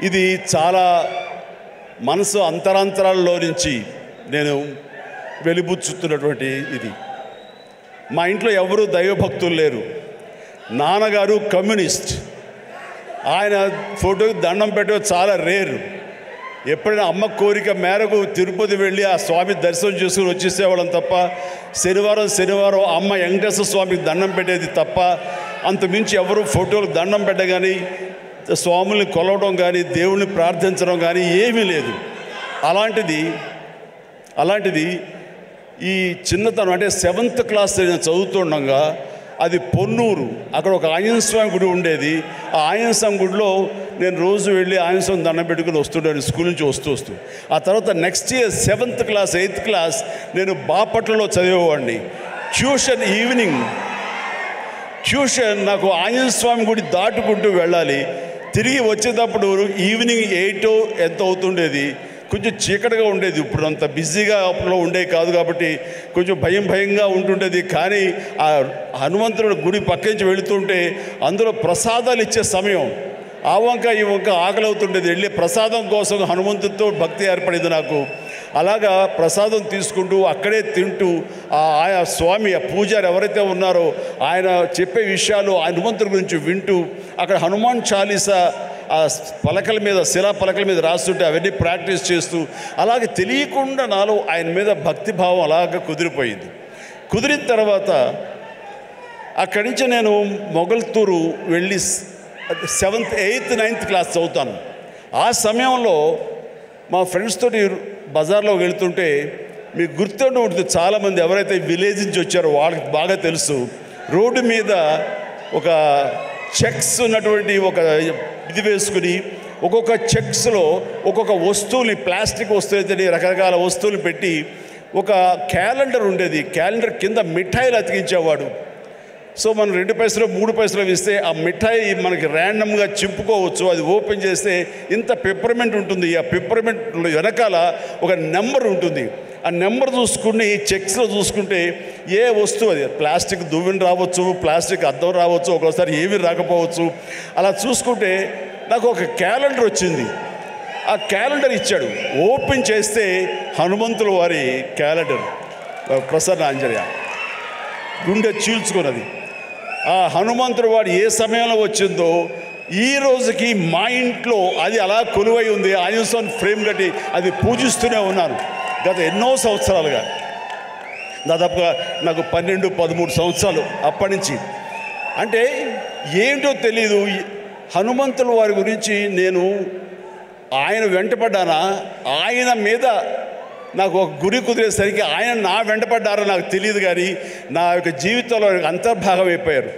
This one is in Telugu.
ఇది చాలా మనసు అంతరాంతరాల్లో నుంచి నేను వెలిబుచ్చుతున్నటువంటి ఇది. మా ఇంట్లో ఎవరు దైవభక్తులు లేరు. నాన్నగారు కమ్యూనిస్ట్. ఆయన ఫోటోకి దండం పెట్టడం చాలా రేరు. ఎప్పుడైనా అమ్మ కోరిక మేరకు తిరుపతి వెళ్ళి ఆ స్వామి దర్శనం చేసుకుని వచ్చేసేవాళ్ళం తప్ప, శనివారం అమ్మ వెంకటేశ్వర స్వామికి దండం పెట్టేది తప్ప, అంతమించి ఎవరు ఫోటోలకు దండం పెట్ట కానీ, స్వాముల్ని కొలవడం కానీ, దేవుణ్ణి ప్రార్థించడం కానీ ఏమీ లేదు. అలాంటిది ఈ చిన్నతనం అంటే 7th క్లాస్ నేను చదువుతుండగా, అది పొన్నూరు, అక్కడ ఒక ఆంజనేయ స్వామి గుడి ఉండేది. ఆ ఆంజనేయ స్వామి గుడిలో నేను రోజు వెళ్ళి ఆంజనేయ స్వామి దండం పెట్టుకుని వస్తుంటాను స్కూల్ నుంచి వస్తూ. ఆ తర్వాత next year 7th class 8th class నేను బాపట్లలో చదివేవాడిని. ట్యూషన్ నాకు ఆంజనేయ స్వామి గుడి దాటుకుంటూ వెళ్ళాలి. తిరిగి వచ్చేటప్పుడు ఈవినింగ్ 8 ఎంత అవుతుండేది. కొంచెం చీకటిగా ఉండేది. ఇప్పుడు అంత బిజీగా అప్పుడు ఉండేది కాదు కాబట్టి కొంచెం భయంగా ఉంటుండేది. కానీ ఆ హనుమంతుడి గుడి పక్క నుంచి వెళుతుంటే అందులో ప్రసాదాలు ఇచ్చే సమయం, ఆ వంక ఈ వంక ఆకలి అవుతుండేది. వెళ్ళి ప్రసాదం కోసం హనుమంతుడితో భక్తి ఏర్పడింది నాకు. అలాగా ప్రసాదం తీసుకుంటూ అక్కడే తింటూ ఆయా స్వామి ఆ పూజారి ఎవరైతే ఉన్నారో ఆయన చెప్పే విషయాలు హనుమంతుడి గురించి వింటూ, అక్కడ హనుమాన్ చాలీసా ఆ శిలా పలకల మీద రాస్తుంటే అవన్నీ ప్రాక్టీస్ చేస్తూ, అలాగే తెలియకుండా నాలో ఆయన మీద భక్తిభావం అలాగ కుదిరిపోయింది. కుదిరిన తర్వాత అక్కడి నుంచి నేను మొగల్తూరు వెళ్ళి 7th 8th 9th క్లాస్ చదువుతాను. ఆ సమయంలో మా ఫ్రెండ్స్ తోటి బజార్లో వెళ్తుంటే మీకు గుర్తుండి ఉంటుంది, చాలామంది ఎవరైతే విలేజ్ నుంచి వచ్చారో వాళ్ళకి బాగా తెలుసు, రోడ్డు మీద ఒక చెక్స్ ఉన్నటువంటి ఒక ఇది వేసుకుని ఒక్కొక్క చెక్స్లో ఒక్కొక్క వస్తువుని, ప్లాస్టిక్ వస్తువులు రకరకాల వస్తువులు పెట్టి ఒక క్యాలెండర్ ఉండేది. క్యాలెండర్ కింద మిఠాయిలు అతికించేవాడు. సో మనం 2 పైసలు 3 పైసలు ఇస్తే ఆ మిఠాయి మనకి ర్యాండమ్గా చింపుకోవచ్చు. అది ఓపెన్ చేస్తే ఇంత పెప్పర్మెంట్ ఉంటుంది. ఆ పెప్పర్మెంట్ వెనకాల ఒక నెంబర్ ఉంటుంది. ఆ నెంబర్ చూసుకుని చెక్స్లో చూసుకుంటే ఏ వస్తువు, అది ప్లాస్టిక్ దువ్వెన రావచ్చు, ప్లాస్టిక్ అద్దం రావచ్చు, ఒక్కోసారి ఏమీ రాకపోవచ్చు. అలా చూసుకుంటే నాకు ఒక క్యాలెండర్ వచ్చింది. ఆ క్యాలెండర్ ఇచ్చాడు. ఓపెన్ చేస్తే హనుమంతుల వారి క్యాలెండర్, ప్రసన్న ఆంజనేయ, గుండె చీల్చుకున్నది. ఆ హనుమంతుడు వాడు ఏ సమయంలో వచ్చిందో ఈ రోజుకి మా ఇంట్లో అది అలా కొలువై ఉంది. ఆంజనేయ స్వామి ఫ్రేమ్ కట్టి అది పూజిస్తూనే ఉన్నాను గత ఎన్నో సంవత్సరాలుగా. దాదాపుగా నాకు 12-13 సంవత్సరాలు అప్పటి నుంచి. అంటే ఏంటో తెలీదు, హనుమంతుల వారి గురించి నేను ఆయన వెంటపడ్డానా, ఆయన మీద నాకు ఒక గురి కుదిరేసరికి ఆయన నా వెంటపడ్డారో నాకు తెలియదు. కానీ నా యొక్క జీవితంలో అంతర్భాగం అయిపోయారు.